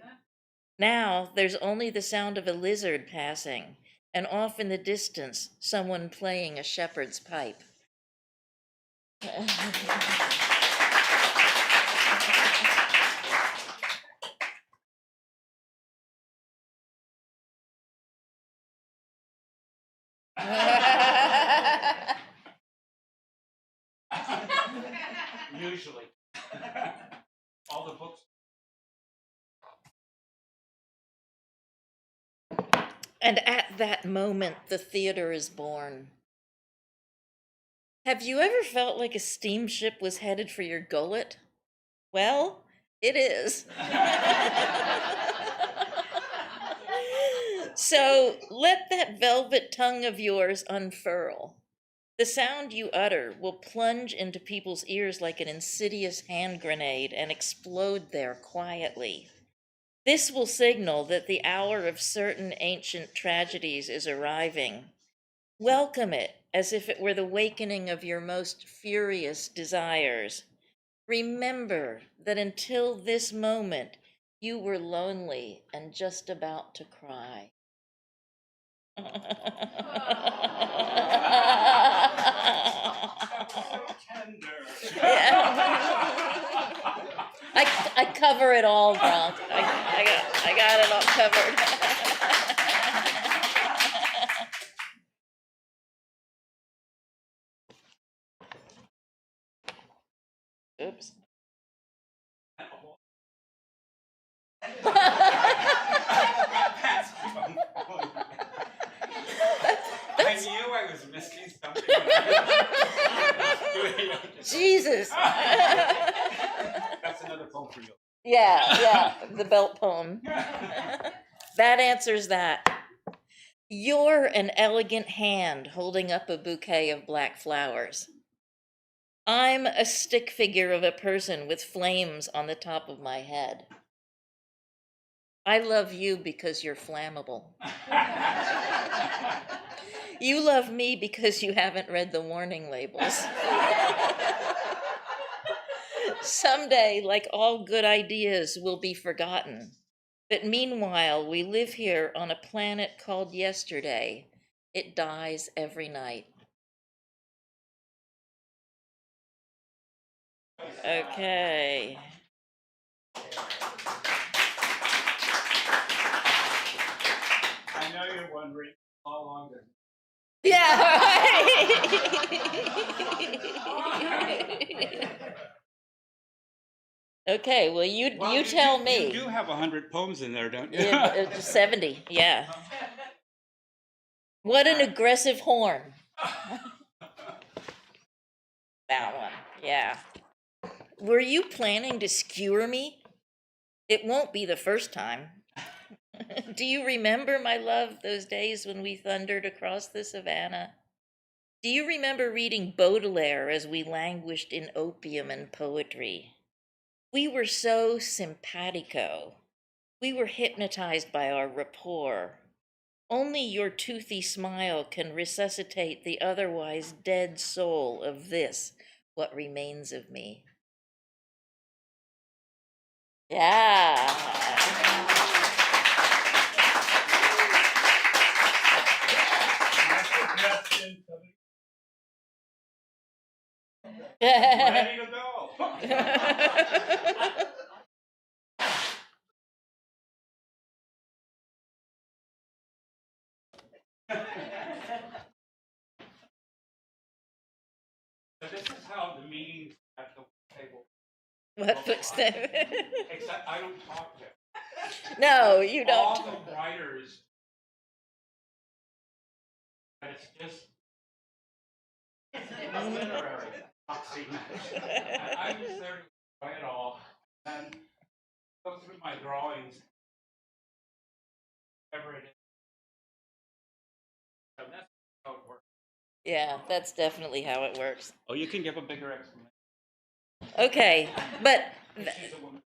Now there's only the sound of a lizard passing, and off in the distance, someone playing a shepherd's pipe. Usually. All the books. And at that moment, the theater is born. Have you ever felt like a steamship was headed for your gullet? Well, it is. So let that velvet tongue of yours unfurl. The sound you utter will plunge into people's ears like an insidious hand grenade and explode there quietly. This will signal that the hour of certain ancient tragedies is arriving. Welcome it as if it were the wakening of your most furious desires. Remember that until this moment, you were lonely and just about to cry. I cover it all, Gronk. I got it all covered. Oops. I knew I was missing something. Jesus. That's another poem for you. Yeah, the belt poem. That answers that. You're an elegant hand holding up a bouquet of black flowers. I'm a stick figure of a person with flames on the top of my head. I love you because you're flammable. You love me because you haven't read the warning labels. Someday, like all good ideas, will be forgotten. But meanwhile, we live here on a planet called yesterday. It dies every night. Okay. I know you're wondering how long this. Yeah, right. Okay, well, you tell me. You do have 100 poems in there, don't you? Yeah, 70, yeah. What an aggressive horn. That one, yeah. Were you planning to skewer me? It won't be the first time. Do you remember, my love, those days when we thundered across the savannah? Do you remember reading Baudelaire as we languished in opium and poetry? We were so simpatico. We were hypnotized by our rapport. Only your toothy smile can resuscitate the otherwise dead soul of this, what remains of me. Yeah. Ready to go. So this is how the meetings at the table. What looks that? Except I don't talk to them. No, you don't. All the writers. But it's just literary. boxing match. I was there to enjoy it all and go through my drawings, whatever it is. So that's how it works. Yeah, that's definitely how it works. Oh, you can give a bigger explanation. Okay, but She's a woman.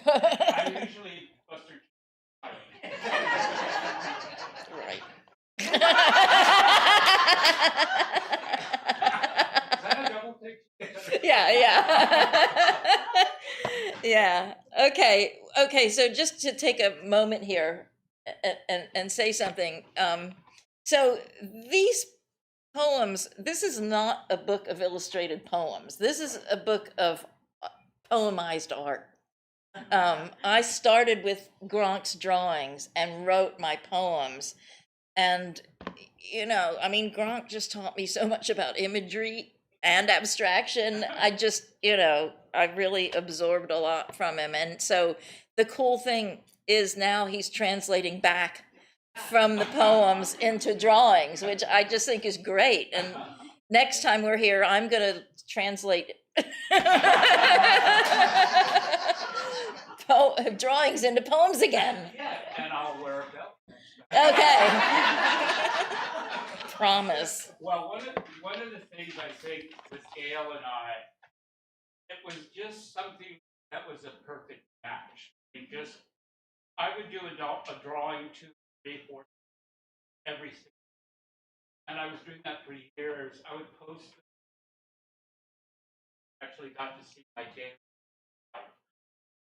I'm usually Buster. right. Is that a double take? Yeah. Yeah. Okay, so just to take a moment here and say something. So these poems, this is not a book of illustrated poems. This is a book of poemized art. I started with Gronk's drawings and wrote my poems. And, I mean, Gronk just taught me so much about imagery and abstraction. I really absorbed a lot from him. And so the cool thing is now he's translating back from the poems into drawings, which I just think is great. And next time we're here, I'm going to translate drawings into poems again. Yeah, and I'll wear a belt. Okay. Promise. Well, one of the things I think with Gail and I, it was just something that was a perfect match. I would do a drawing 2, 3, 4 every single, and I was doing that for years. I would post. Actually, got to see my daily life,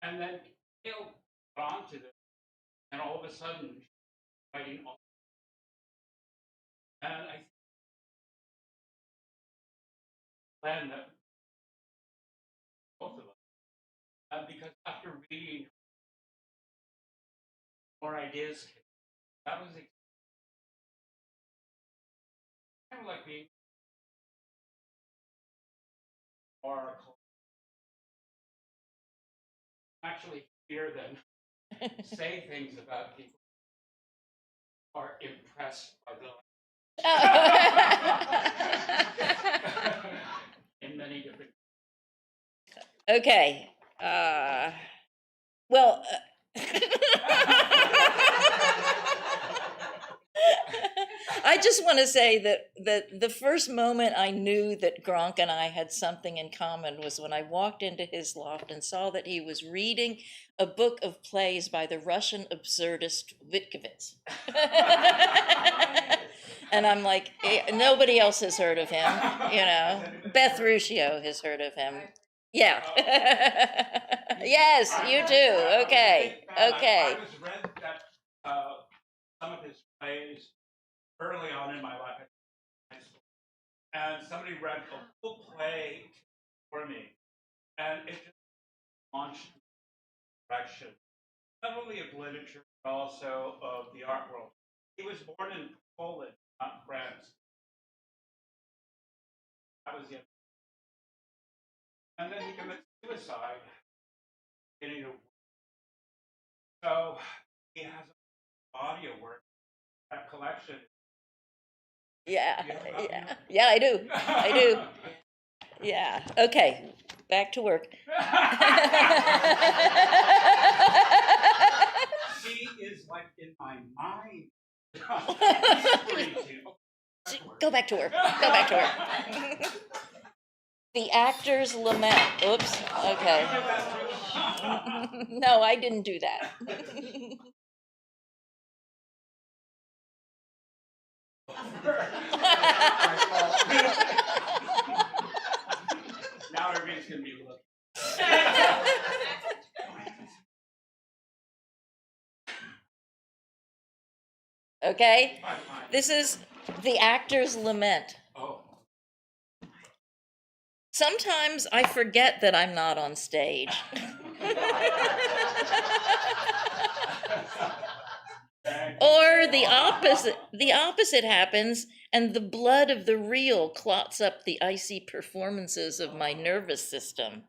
and then Gail got onto this, and all of a sudden, writing all. And I plan that both of us, because after reading more ideas, that was kind of like being oracle. Actually, hear them say things about people who are impressed by the in many different. Okay. Well, I just want to say that the first moment I knew that Gronk and I had something in common was when I walked into his loft and saw that he was reading a book of plays by the Russian absurdist Wittgenstein. And I'm like, nobody else has heard of him, Beth Ruscio has heard of him. Yeah. Yes, you do. Okay. I was read that some of his plays early on in my life at high school, and somebody read a full play for me, and it just launched me in the direction, not only of literature but also of the art world. He was born in Poland, not France. That was it. And then he committed suicide. So he has a body of work, that collection. Yeah. I do. Yeah. Okay. Back to work. She is like in my mind. Go back to work. The actor's lament. Oops. Okay. No, I didn't do that. Now everybody's gonna be looking. Okay? Fine. This is the actor's lament. Oh. Sometimes I forget that I'm not on stage. Or the opposite happens, and the blood of the real clots up the icy performances of my nervous system.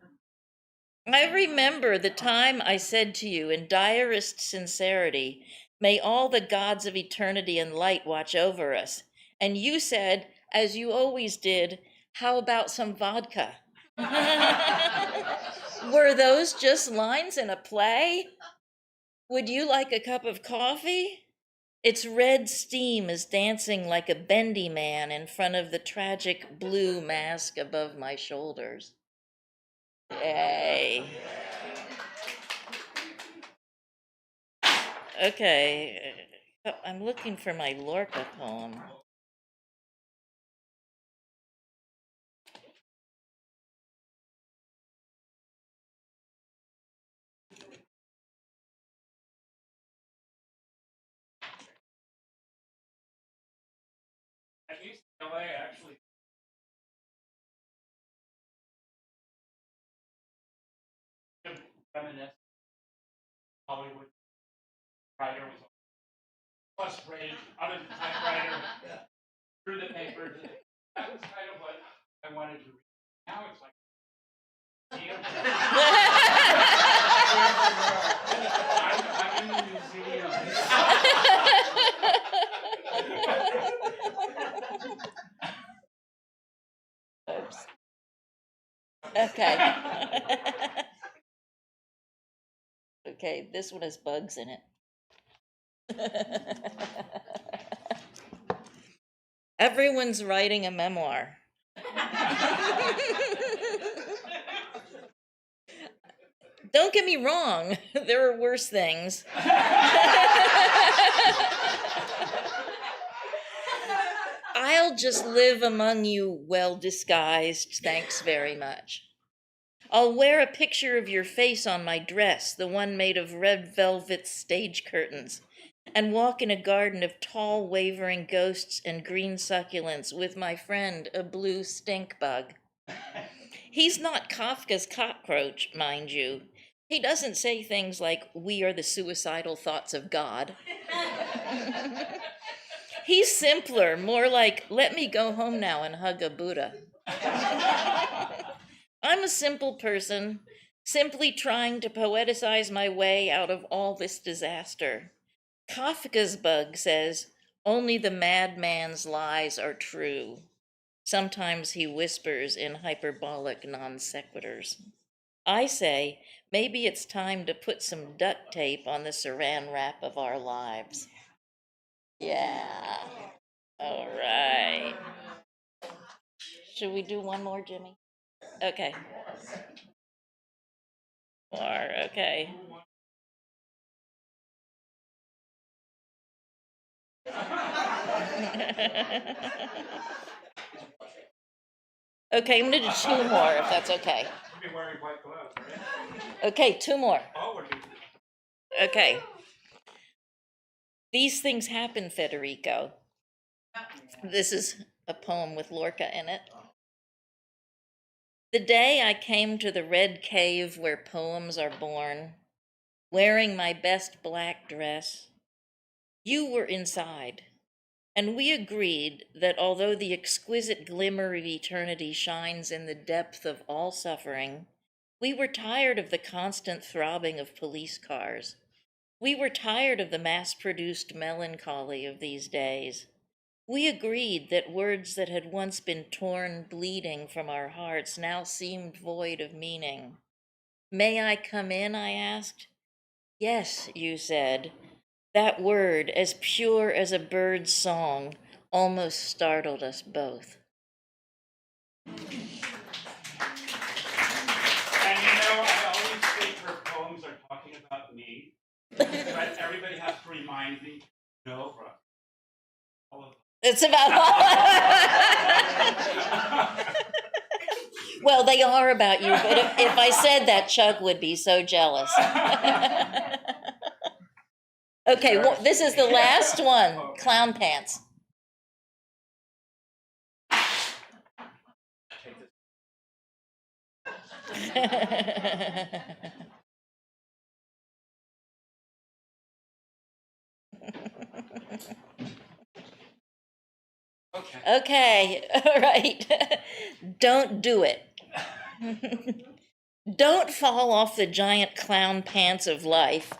I remember the time I said to you in direst sincerity, "May all the gods of eternity and light watch over us." And you said, as you always did, How about some vodka? Were those just lines in a play? Would you like a cup of coffee? Its red steam is dancing like a bendy man in front of the tragic blue mask above my shoulders. Yay. Okay, I'm looking for my Lorca poem. At UCLA, actually, reminiscent Hollywood writer was plus grade, other than typewriter, through the paper. That was kind of what I wanted to read. Now it's like, I'm in the museum. Oops. Okay. Okay, this one has bugs in it. Everyone's writing a memoir. Don't get me wrong, there are worse things. I'll just live among you well disguised, thanks very much. I'll wear a picture of your face on my dress, the one made of red velvet stage curtains, and walk in a garden of tall, wavering ghosts and green succulents with my friend, a blue stink bug. He's not Kafka's cockroach, mind you. He doesn't say things like, "We are the suicidal thoughts of God." He's simpler, more like, "Let me go home now and hug a Buddha." I'm a simple person, simply trying to poeticize my way out of all this disaster. Kafka's bug says, "Only the madman's lies are true." Sometimes he whispers in hyperbolic non sequiturs. I say, maybe it's time to put some duct tape on the saran wrap of our lives. Yeah. All right. Should we do one more, Jimmy? Okay. More, okay. Okay, I'm gonna do two more if that's okay. You'll be wearing white gloves, right? Okay, two more. Oh, we're doing Okay. These things happen, Federico. This is a poem with Lorca in it. The day I came to the red cave where poems are born, wearing my best black dress, you were inside, and we agreed that although the exquisite glimmer of eternity shines in the depth of all suffering, we were tired of the constant throbbing of police cars. We were tired of the mass-produced melancholy of these days. We agreed that words that had once been torn bleeding from our hearts now seemed void of meaning. "May I come in?" I asked. "Yes," you said. That word, as pure as a bird's song, almost startled us both. And I always think her poems are talking about me. But everybody has to remind me, no, bro. All of them. It's about Well, they are about you, but if I said that, Chuck would be so jealous. Okay, well, this is the last one, Clown Pants. Okay. Okay, all right. Don't do it. Don't fall off the giant clown pants of life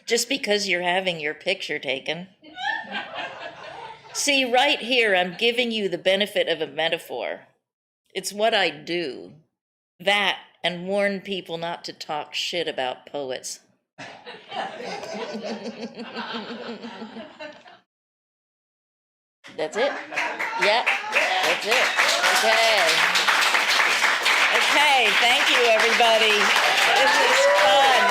just because you're having your picture taken. See, right here, I'm giving you the benefit of a metaphor. It's what I do. That and warn people not to talk shit about poets. That's it? Yeah, that's it. Okay. Okay, thank you, everybody. This is fun.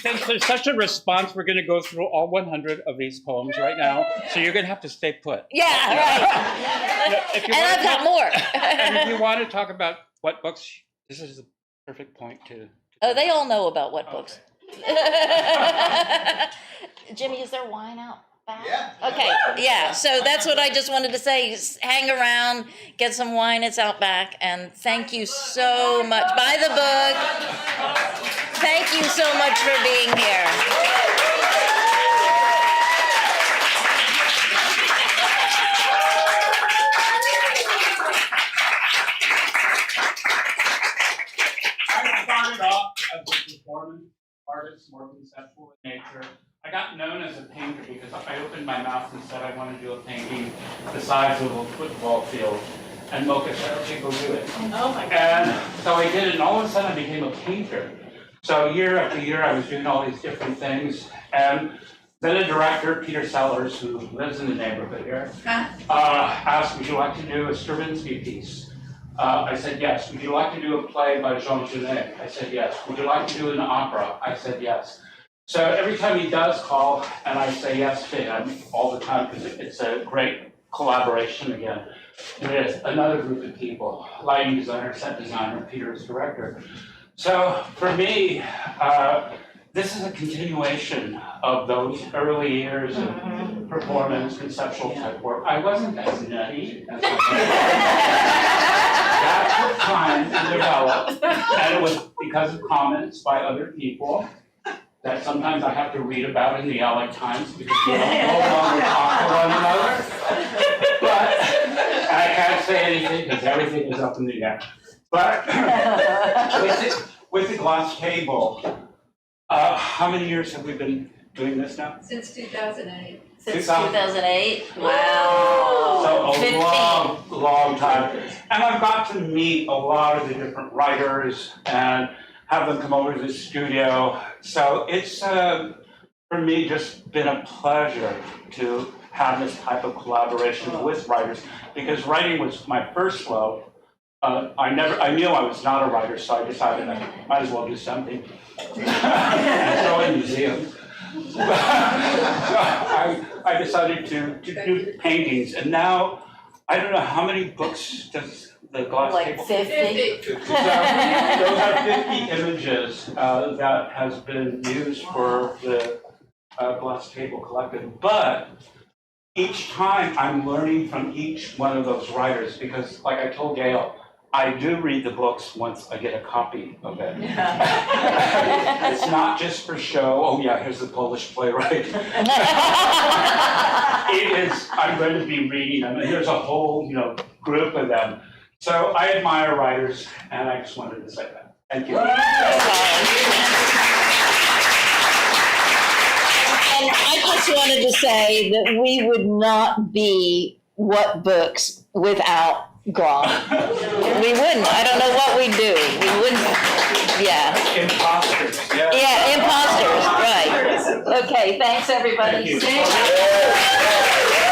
Since there's such a response, we're going to go through all 100 of these poems right now. So you're going to have to stay put. Yeah, right. If you And wanna I've got talk- more. And if you want to talk about what books, this is the perfect point to. Oh, they all know about what books. Jimmy, is there wine out back? Yeah. Okay, yeah, so that's what I just wanted to say. Just hang around, get some wine, it's out back, and thank you so much. Buy the book. Thank you so much for being here. I started off as a performance artist, more conceptual in nature. I got known as a painter because I opened my mouth and said I want to do a painting the size of a football field. And Mocha said, okay, go do it. Oh my God. And so I did it, and all of a sudden I became a painter. So year after year, I was doing all these different things. And then a director, Peter Sellers, who lives in the neighborhood here, asked, would you like to do a Stravinsky piece? I said yes. Would you like to do a play by Jean Genet? I said yes. Would you like to do an opera? I said yes. So every time he does call, and I say yes to him all the time, because it's a great collaboration again. With another group of people, lighting designer, set designer, Peter is director. So for me, this is a continuation of those early years of performance, conceptual type work. I wasn't as nutty as I That took time to develop, and it was because of comments by other people that sometimes I have to read about in the LA Times because we don't no longer talk to one another. But I can't say anything because everything is up in the air. But with the glass table, how many years have we been doing this now? Since 2008. Since 2000. 2008? Wow. So a 15. long time. And I've got to meet a lot of the different writers and have them come over to the studio. So it's, for me, just been a pleasure to have this type of collaboration with writers, because writing was my first love. I knew I was not a writer, so I decided I might as well do something. And so in museums. I decided to do paintings, and now I don't know how many books does the glass table. 50. So those are 50 images that has been used for the glass table collective. But each time I'm learning from each one of those writers, because like I told Gail, I do read the books once I get a copy of it. It's not just for show. Oh yeah, here's the Polish playwright. It is, I'm going to be reading them, and there's a whole, group of them. So I admire writers, and I just wanted to say that. Thank you. And I just wanted to say that we would not be What Books without Gronk. We wouldn't. I don't know what we'd do. We wouldn't. Yeah. Imposters. Yeah. Yeah, imposters. Right. Okay. Thanks, everybody. Thank you.